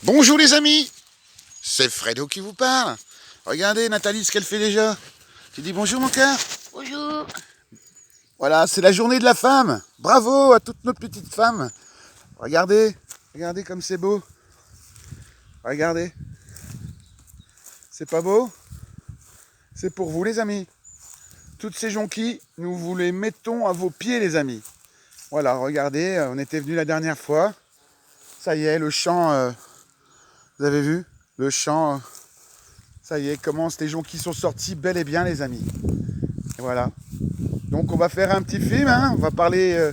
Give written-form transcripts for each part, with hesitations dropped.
Bonjour les amis, c'est Fredo qui vous parle. Regardez Nathalie ce qu'elle fait déjà. Tu dis bonjour mon cœur. Bonjour. Voilà, c'est la journée de la femme. Bravo à toutes nos petites femmes. Regardez, regardez comme c'est beau. Regardez. C'est pas beau? C'est pour vous les amis. Toutes ces jonquilles, nous vous les mettons à vos pieds les amis. Voilà, regardez, on était venu la dernière fois. Ça y est, le champ, vous avez vu? Le champ, ça y est, commence, les jonquilles sont sortis bel et bien les amis. Et voilà. Donc on va faire un petit film, hein. On va parler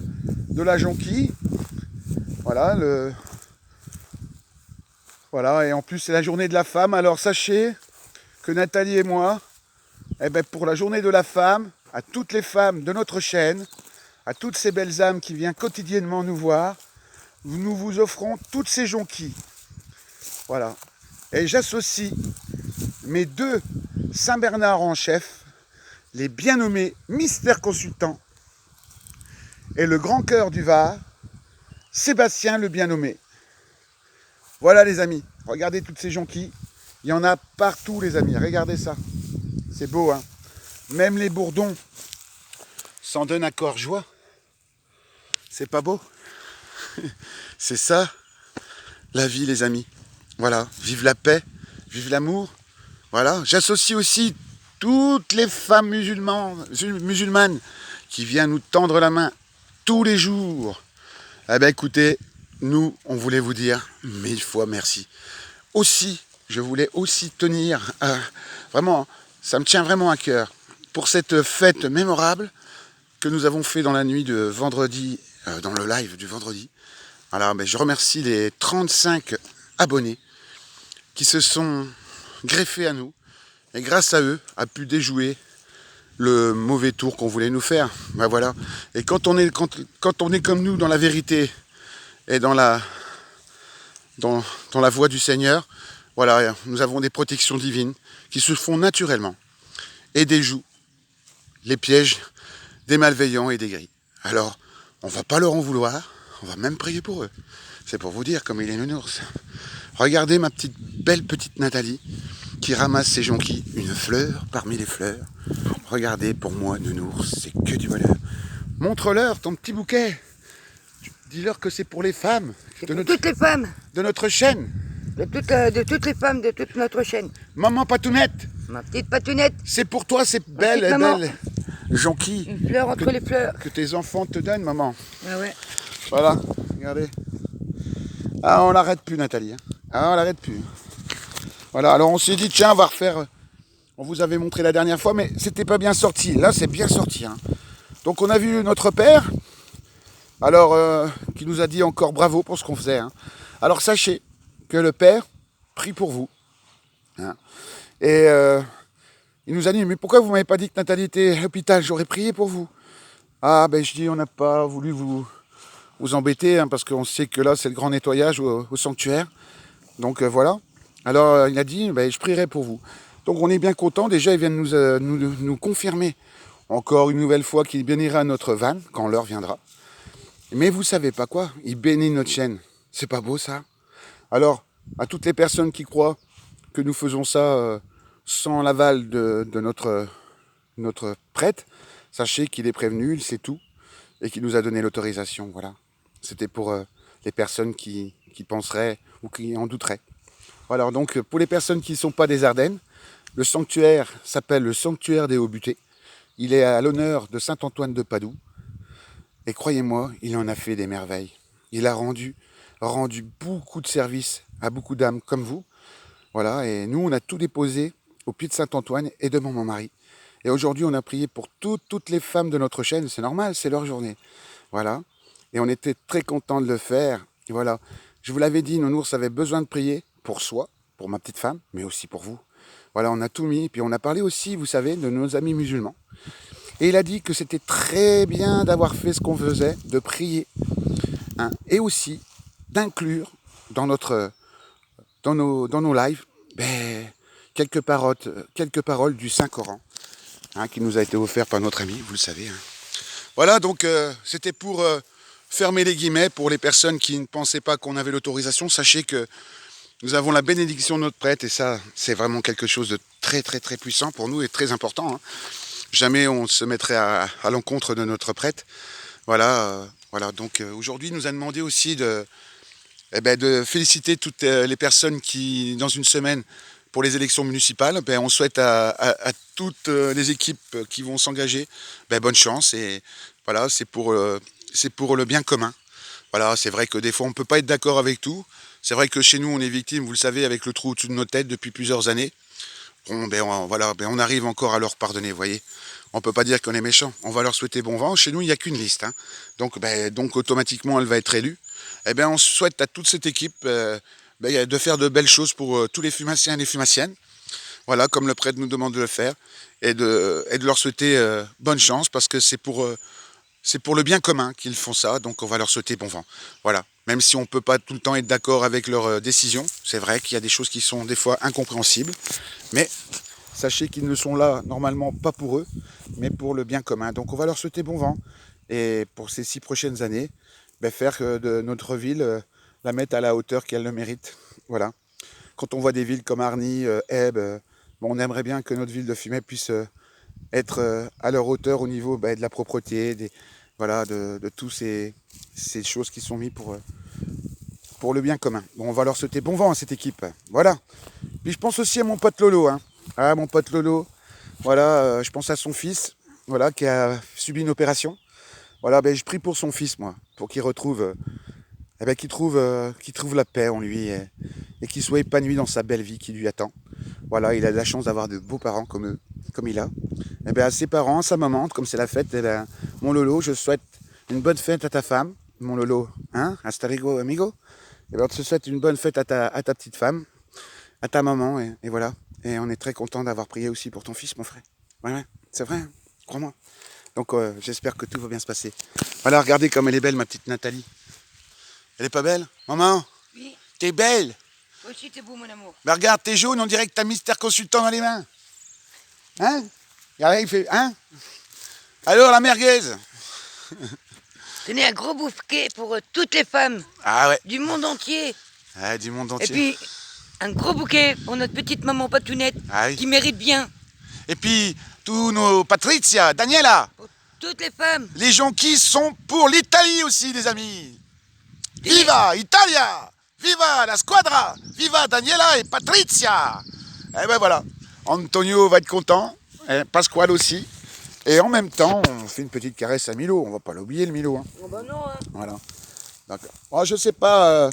de la jonquille. Voilà, voilà, et en plus c'est la journée de la femme. Alors sachez que Nathalie et moi, eh ben, pour la journée de la femme, à toutes les femmes de notre chaîne, à toutes ces belles âmes qui viennent quotidiennement nous voir, nous vous offrons toutes ces jonquilles. Voilà. Et j'associe mes deux Saint-Bernard en chef, les bien nommés Mystère Consultant et le grand cœur du Var, Sébastien le bien nommé. Voilà les amis, regardez toutes ces jonquilles. Il y en a partout les amis, regardez ça. C'est beau hein. Même les bourdons s'en donnent à corps joie. C'est pas beau? C'est ça la vie les amis. Voilà, vive la paix, vive l'amour. Voilà, j'associe aussi toutes les femmes musulmanes qui viennent nous tendre la main tous les jours. Eh bien écoutez, nous, on voulait vous dire 1000 fois merci. Aussi, je voulais aussi tenir, vraiment, ça me tient vraiment à cœur, pour cette fête mémorable que nous avons fait dans la nuit de vendredi, dans le live du vendredi. Alors, je remercie les 35 abonnés qui se sont greffés à nous, et grâce à eux, a pu déjouer le mauvais tour qu'on voulait nous faire. Ben voilà. Et quand on est comme nous dans la vérité et dans la voie du Seigneur, voilà, nous avons des protections divines qui se font naturellement et déjouent les pièges des malveillants et des gris. Alors, on ne va pas leur en vouloir, on va même prier pour eux. C'est pour vous dire comme il est nounours. Regardez ma belle petite Nathalie qui ramasse ses jonquilles, une fleur parmi les fleurs. Regardez, pour moi, nounours, c'est que du bonheur. Montre-leur ton petit bouquet. Dis-leur que c'est pour les femmes. Toutes les femmes. De notre chaîne. De toutes les femmes de toute notre chaîne. Maman Patounette. Ma petite patounette. C'est pour toi, ces belles et belles jonquilles. Une fleur entre les fleurs. Que tes enfants te donnent, maman. Ah ouais. Voilà, regardez. Ah, on l'arrête plus, Nathalie. Hein. Ah, on l'arrête plus. Voilà, alors on s'est dit, tiens, on va refaire. On vous avait montré la dernière fois, mais c'était pas bien sorti. Là, c'est bien sorti. Hein. Donc, on a vu notre père, alors, qui nous a dit encore bravo pour ce qu'on faisait. Hein. Alors, sachez que le père prie pour vous. Hein. Et il nous a dit, mais pourquoi vous m'avez pas dit que Nathalie était à l'hôpital? J'aurais prié pour vous. Ah, ben, je dis, on n'a pas voulu vous embêter, hein, parce qu'on sait que là, c'est le grand nettoyage au sanctuaire. Donc, voilà. Alors, il a dit, ben, je prierai pour vous. Donc, on est bien content. Déjà, il vient de nous confirmer encore une nouvelle fois qu'il bénira notre van quand l'heure viendra. Mais vous savez pas quoi? Il bénit notre chaîne. C'est pas beau, ça? Alors, à toutes les personnes qui croient que nous faisons ça sans l'aval de notre prêtre, sachez qu'il est prévenu, il sait tout, et qu'il nous a donné l'autorisation. Voilà. C'était pour les personnes qui penseraient ou qui en douteraient. Alors donc, pour les personnes qui ne sont pas des Ardennes, le sanctuaire s'appelle le sanctuaire des Hauts-Butés. Il est à l'honneur de saint Antoine de Padoue. Et croyez-moi, il en a fait des merveilles. Il a rendu beaucoup de services à beaucoup d'âmes comme vous. Voilà, et nous, on a tout déposé au pied de saint Antoine et de mon mari. Et aujourd'hui, on a prié pour toutes les femmes de notre chaîne. C'est normal, c'est leur journée. Voilà. Et on était très contents de le faire. Et voilà. Je vous l'avais dit, Nounours avait besoin de prier pour soi, pour ma petite femme, mais aussi pour vous. Voilà, on a tout mis. Puis on a parlé aussi, vous savez, de nos amis musulmans. Et il a dit que c'était très bien d'avoir fait ce qu'on faisait, de prier. Hein, et aussi d'inclure dans nos lives quelques paroles du Saint-Coran, hein, qui nous a été offert par notre ami, vous le savez. Hein. Voilà, donc c'était pour fermer les guillemets pour les personnes qui ne pensaient pas qu'on avait l'autorisation. Sachez que Nous avons la bénédiction de notre prêtre et ça, c'est vraiment quelque chose de très très très puissant pour nous et très important. Hein. Jamais on se mettrait à l'encontre de notre prêtre. Voilà, voilà. Donc aujourd'hui, il nous a demandé aussi de féliciter toutes les personnes qui, dans une semaine, pour les élections municipales, on souhaite à toutes les équipes qui vont s'engager bonne chance. Et voilà, c'est pour le bien commun. Voilà, c'est vrai que des fois, on ne peut pas être d'accord avec tout. C'est vrai que chez nous, on est victime, vous le savez, avec le trou au-dessus de nos têtes depuis plusieurs années. Bon, on arrive encore à leur pardonner, vous voyez. On ne peut pas dire qu'on est méchant. On va leur souhaiter bon vent. Chez nous, il n'y a qu'une liste. Hein. Donc, automatiquement, elle va être élue. On souhaite à toute cette équipe de faire de belles choses pour tous les fumaciens et les fumaciennes. Voilà, comme le prêtre nous demande de le faire. Et de leur souhaiter bonne chance parce que c'est pour le bien commun qu'ils font ça. Donc, on va leur souhaiter bon vent. Voilà. Même si on ne peut pas tout le temps être d'accord avec leurs décisions. C'est vrai qu'il y a des choses qui sont des fois incompréhensibles. Mais sachez qu'ils ne sont là normalement pas pour eux, mais pour le bien commun. Donc on va leur souhaiter bon vent. Et pour ces 6 prochaines années, faire de notre ville, la mettre à la hauteur qu'elle le mérite. Voilà. Quand on voit des villes comme Arny, Ebbe, on aimerait bien que notre ville de Fumay puisse être à leur hauteur au niveau de la propreté, de toutes ces choses qui sont mises pour le bien commun. Bon, on va leur souhaiter bon vent à cette équipe. Voilà. Puis je pense aussi à mon pote Lolo. Hein. Ah, mon pote Lolo. Voilà, je pense à son fils, voilà, qui a subi une opération. Voilà, je prie pour son fils, moi, pour qu'il retrouve, qu'il trouve la paix en lui et qu'il soit épanoui dans sa belle vie qui lui attend. Voilà, il a de la chance d'avoir de beaux parents comme il a. À ses parents, à sa maman, comme c'est la fête, mon Lolo, je souhaite une bonne fête à ta femme, mon Lolo, hein, hasta luego, amigo. Je te souhaite une bonne fête à ta petite femme, à ta maman, et voilà. Et on est très content d'avoir prié aussi pour ton fils, mon frère. Ouais, c'est vrai, hein, crois-moi. Donc j'espère que tout va bien se passer. Voilà, regardez comme elle est belle, ma petite Nathalie. Elle est pas belle, maman? Oui. T'es belle? Toi aussi, t'es beau, mon amour. Regarde, t'es jaune, on dirait que t'as Mister Consultant dans les mains. Hein? Regardez, il fait, hein? Alors, la merguez? Tenez un gros bouquet pour toutes les femmes du monde entier. Ah, du monde entier. Et puis, un gros bouquet pour notre petite maman Patounette, qui mérite bien. Et puis, tous nos Patricia, Daniela. Pour toutes les femmes. Les gens qui sont pour l'Italie aussi, les amis. Viva Italia! Viva la squadra! Viva Daniela et Patricia! Et voilà, Antonio va être content, Pasquale aussi. Et en même temps, on fait une petite caresse à Milo. On va pas l'oublier, le Milo. Hein. Oh non, hein. Voilà. Donc, je sais pas,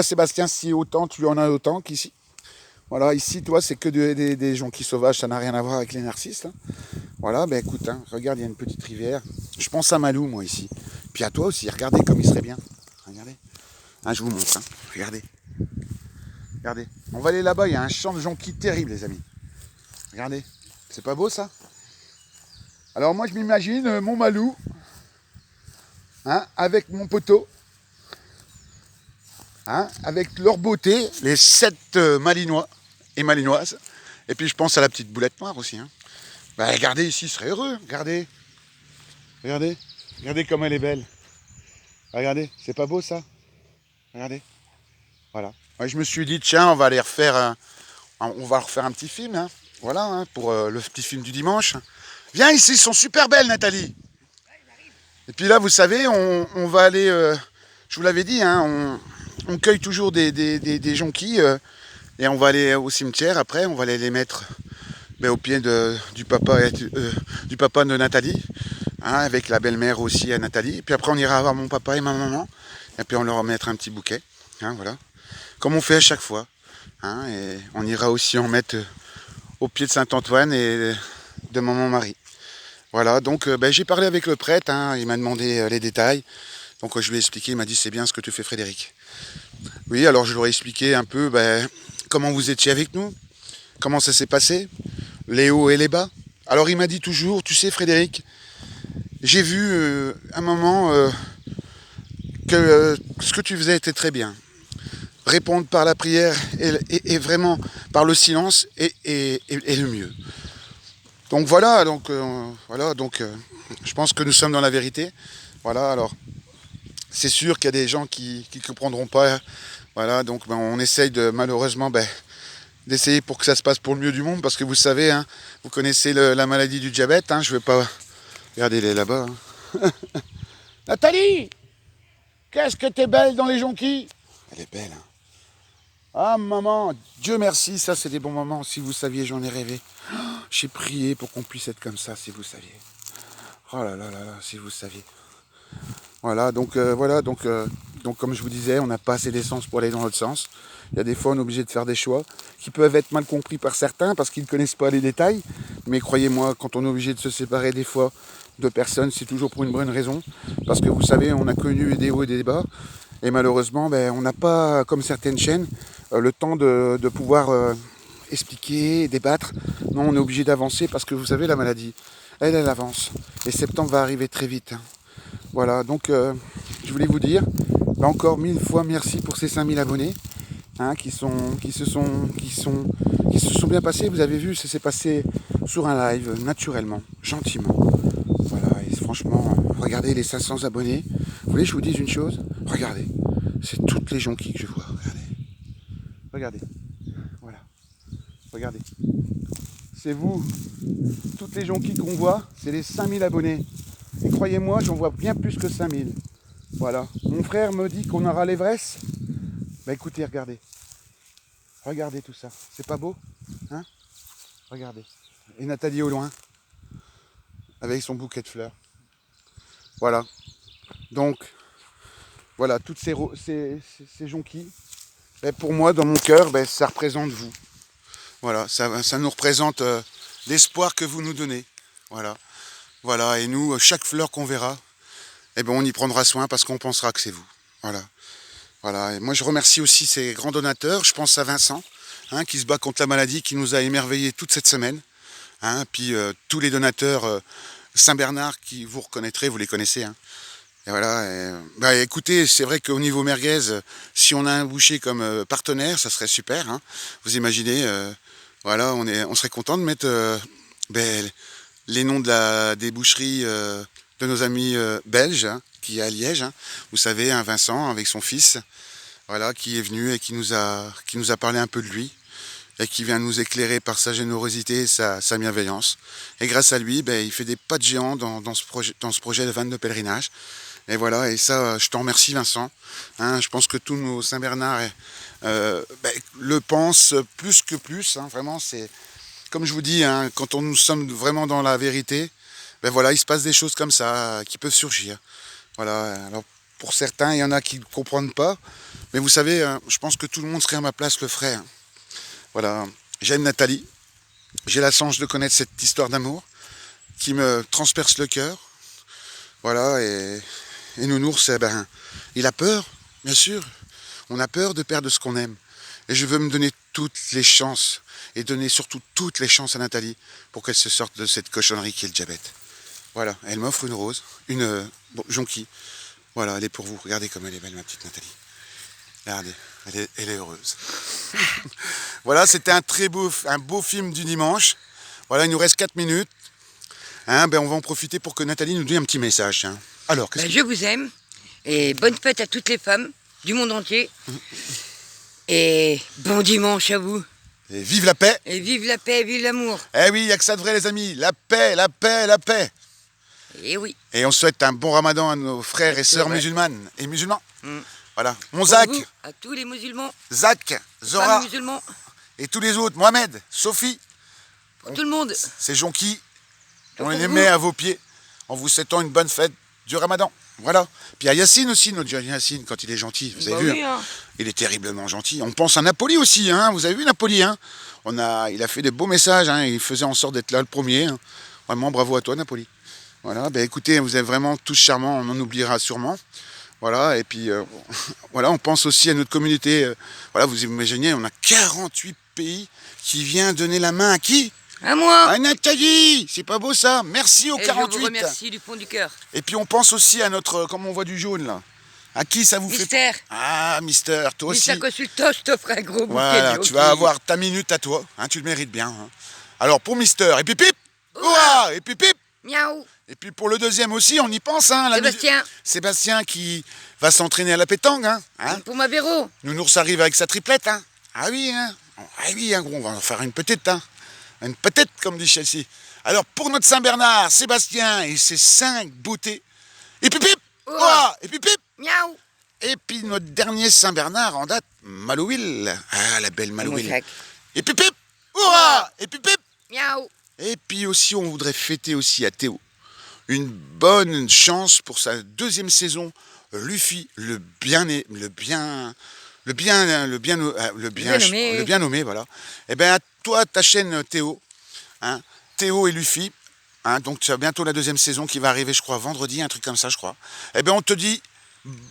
Sébastien, si autant tu en as autant qu'ici. Voilà, ici, toi, c'est que des jonquilles sauvages, ça n'a rien à voir avec les narcisses. Hein. Voilà, écoute, hein, regarde, il y a une petite rivière. Je pense à Malou, moi, ici. Puis à toi aussi, regardez comme il serait bien. Regardez. Hein, je vous montre, hein. Regardez. Regardez. On va aller là-bas, il y a un champ de jonquilles terrible, les amis. Regardez. C'est pas beau, ça? Alors moi, je m'imagine mon Malou, hein, avec mon poteau, hein, avec leur beauté, les 7 malinois et malinoises. Et puis je pense à la petite boulette noire aussi. Hein. Regardez ici, il serait heureux. Regardez. Regardez. Regardez comme elle est belle. Regardez, c'est pas beau ça? Regardez. Voilà. Moi, je me suis dit, tiens, on va refaire un petit film. Hein. Voilà, hein, pour le petit film du dimanche. Viens ici, ils sont super belles, Nathalie. Et puis là, vous savez, on va aller, je vous l'avais dit, hein, on cueille toujours des jonquilles et on va aller au cimetière après, on va aller les mettre au pied du papa de Nathalie, hein, avec la belle-mère aussi à Nathalie. Et puis après, on ira voir mon papa et ma maman et puis on leur mettra un petit bouquet, hein, voilà, comme on fait à chaque fois. Hein, et on ira aussi en mettre au pied de Saint-Antoine et de maman Marie. Voilà, donc j'ai parlé avec le prêtre, hein, il m'a demandé les détails. Donc je lui ai expliqué, il m'a dit c'est bien ce que tu fais Frédéric. Oui, alors je leur ai expliqué un peu comment vous étiez avec nous, comment ça s'est passé, les hauts et les bas. Alors il m'a dit toujours, tu sais Frédéric, j'ai vu un moment que ce que tu faisais était très bien. Répondre par la prière et vraiment par le silence est le mieux. Donc voilà, je pense que nous sommes dans la vérité. Voilà, alors c'est sûr qu'il y a des gens qui ne comprendront pas Voilà, donc on essaye de malheureusement d'essayer pour que ça se passe pour le mieux du monde, parce que vous savez, hein, vous connaissez la maladie du diabète, hein, je vais pas... Regardez, elle est là-bas. Hein. Nathalie, qu'est-ce que t'es belle dans les jonquilles. Elle est belle, hein. Ah maman, Dieu merci, ça c'est des bons moments, si vous saviez, j'en ai rêvé. Oh, j'ai prié pour qu'on puisse être comme ça, si vous saviez. Oh là là là là, si vous saviez. Voilà, donc comme je vous disais, on n'a pas assez d'essence pour aller dans l'autre sens. Il y a des fois, on est obligé de faire des choix qui peuvent être mal compris par certains parce qu'ils ne connaissent pas les détails. Mais croyez-moi, quand on est obligé de se séparer des fois de personnes, c'est toujours pour une bonne raison. Parce que vous savez, on a connu des hauts et des bas. Et malheureusement, on n'a pas, comme certaines chaînes, le temps de pouvoir expliquer, débattre. Non, on est obligé d'avancer parce que vous savez, la maladie, elle avance. Et septembre va arriver très vite. Hein. Voilà, donc je voulais vous dire, encore 1000 fois merci pour ces 5000 abonnés. Hein, qui se sont bien passés. Vous avez vu, ça s'est passé sur un live, naturellement, gentiment. Voilà, et franchement, regardez les 500 abonnés. Vous voulez que je vous dise une chose? Regardez, c'est toutes les jonquilles que je vois. Regardez, voilà, regardez. C'est vous, toutes les jonquilles qu'on voit, c'est les 5000 abonnés. Et croyez-moi, j'en vois bien plus que 5000. Voilà, mon frère me dit qu'on aura l'Everest. Écoutez, regardez. Regardez tout ça. C'est pas beau? Hein? Regardez. Et Nathalie au loin. Avec son bouquet de fleurs. Voilà. Donc, voilà, toutes ces jonquilles. Pour moi, dans mon cœur, ça représente vous. Voilà, ça nous représente l'espoir que vous nous donnez. Voilà. Voilà, et nous, chaque fleur qu'on verra, on y prendra soin parce qu'on pensera que c'est vous. Voilà. Voilà, et moi je remercie aussi ces grands donateurs, je pense à Vincent, hein, qui se bat contre la maladie, qui nous a émerveillés toute cette semaine. Hein, puis tous les donateurs Saint-Bernard qui vous reconnaîtrez, vous les connaissez. Hein. Et voilà, écoutez, c'est vrai qu'au niveau merguez, si on a un boucher comme partenaire, ça serait super. Hein. Vous imaginez, voilà, on serait content de mettre les noms des boucheries de nos amis belges, hein, qui est à Liège. Hein. Vous savez, un Vincent avec son fils, voilà, qui est venu et qui nous a parlé un peu de lui et qui vient nous éclairer par sa générosité et sa bienveillance. Et grâce à lui, il fait des pas de géant dans ce projet de van de pèlerinage. Et voilà, et ça, je t'en remercie Vincent. Hein, je pense que tous nos Saint-Bernard le pensent plus que plus. Hein, vraiment, c'est comme je vous dis, hein, quand nous sommes vraiment dans la vérité, voilà, il se passe des choses comme ça qui peuvent surgir. Voilà, alors pour certains, il y en a qui ne comprennent pas. Mais vous savez, je pense que tout le monde serait à ma place le ferait. Hein. Voilà, j'aime Nathalie. J'ai la chance de connaître cette histoire d'amour qui me transperce le cœur. Voilà, et Nounours, il a peur, bien sûr. On a peur de perdre ce qu'on aime. Et je veux me donner toutes les chances, et donner surtout toutes les chances à Nathalie pour qu'elle se sorte de cette cochonnerie qui est le diabète. Voilà, elle m'offre une rose, une jonquille. Voilà, elle est pour vous. Regardez comme elle est belle, ma petite Nathalie. Regardez, elle est heureuse. Voilà, c'était un beau film du dimanche. Voilà, il nous reste 4 minutes. Hein, on va en profiter pour que Nathalie nous donne un petit message. Hein. Alors, je vous aime et bonne fête à toutes les femmes du monde entier. Et bon dimanche à vous. Et vive la paix. Et vive la paix, vive l'amour. Eh oui, il n'y a que ça de vrai les amis. La paix, la paix, la paix. Et oui. Et on souhaite un bon ramadan à nos frères et sœurs musulmanes et musulmans. Voilà. Mon Zach. À tous les musulmans. Zach, Zora. Musulmans. Et tous les autres. Mohamed, Sophie. Pour tout le monde. C'est Jonqui. On les met à vos pieds en vous souhaitant une bonne fête du ramadan. Voilà. Puis à Yacine aussi, notre Yacine, quand il est gentil. Vous avez vu oui, hein. Il est terriblement gentil. On pense à Napoli aussi. Hein. Vous avez vu Napoli, hein. Il a fait des beaux messages. Hein. Il faisait en sorte d'être là le premier. Hein. Vraiment, bravo à toi, Napoli. Voilà. Écoutez, vous êtes vraiment tous charmants. On en oubliera sûrement. Voilà. Et puis, voilà, on pense aussi à notre communauté. Voilà, vous imaginez, on a 48 pays qui viennent donner la main à qui? À moi. À Nathalie. C'est pas beau ça? Merci aux 48. Je vous remercie du fond du cœur. Et puis on pense aussi à notre, comme on voit du jaune là. À qui ça vous Mister. fait? Ah, Mister, toi aussi. Mister Consulto, je t'offre un gros bouquet. Voilà, tu vas avoir ta minute à toi. Hein, tu le mérites bien. Hein. Alors pour Mister, et pipip. Ouah, et pipip. Miaou. Et puis pour le deuxième aussi, on y pense. Hein, Sébastien. Sébastien qui va s'entraîner à la pétanque. Hein. Pour ma Véro. Nounours arrive avec sa triplette. Hein. Ah oui, gros, on va en faire une petite. Hein. Une petite, comme dit Chelsea. Alors pour notre Saint-Bernard, Sébastien et ses 5 beautés. Et puis pip. Et puis pip. Miaou. Et puis notre dernier Saint-Bernard en date, Malouil. Ah, la belle Malouil. Et puis pip. Et puis pip. Miaou. Et puis aussi, on voudrait fêter aussi à Théo une bonne chance pour sa 2e saison. Luffy, le bien nommé, voilà. Et bien à toi, ta chaîne Théo, hein, Théo et Luffy, hein, donc tu as bientôt la 2e saison qui va arriver, je crois, vendredi, un truc comme ça, je crois. Et bien on te dit,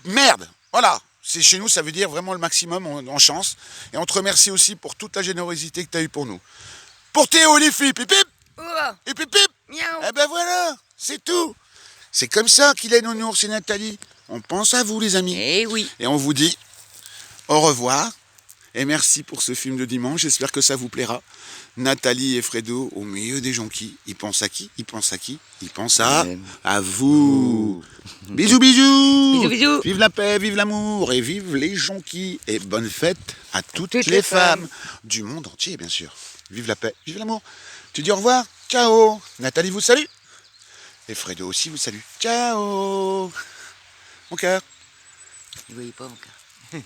merde, voilà. C'est chez nous, ça veut dire vraiment le maximum en chance. Et on te remercie aussi pour toute la générosité que tu as eue pour nous. Pour Théo et Luffy, pip pip. Et puis pip. Miaou. Eh ben voilà, c'est tout. C'est comme ça qu'il est Nounours et Nathalie. On pense à vous les amis. Eh oui. Et on vous dit au revoir. Et merci pour ce film de dimanche. J'espère que ça vous plaira. Nathalie et Fredo au milieu des jonquilles. Ils pensent à qui? Ils pensent à qui? Ils pensent à vous. Bisous, bisous. Bisous, bisous. Vive la paix, vive l'amour et vive les jonquilles. Et bonne fête à toutes les femmes du monde entier, bien sûr. Vive la paix, vive l'amour. Tu dis au revoir. Ciao. Nathalie vous salue. Et Fredo aussi vous salue. Ciao. Mon cœur. Vous voyez pas mon cœur.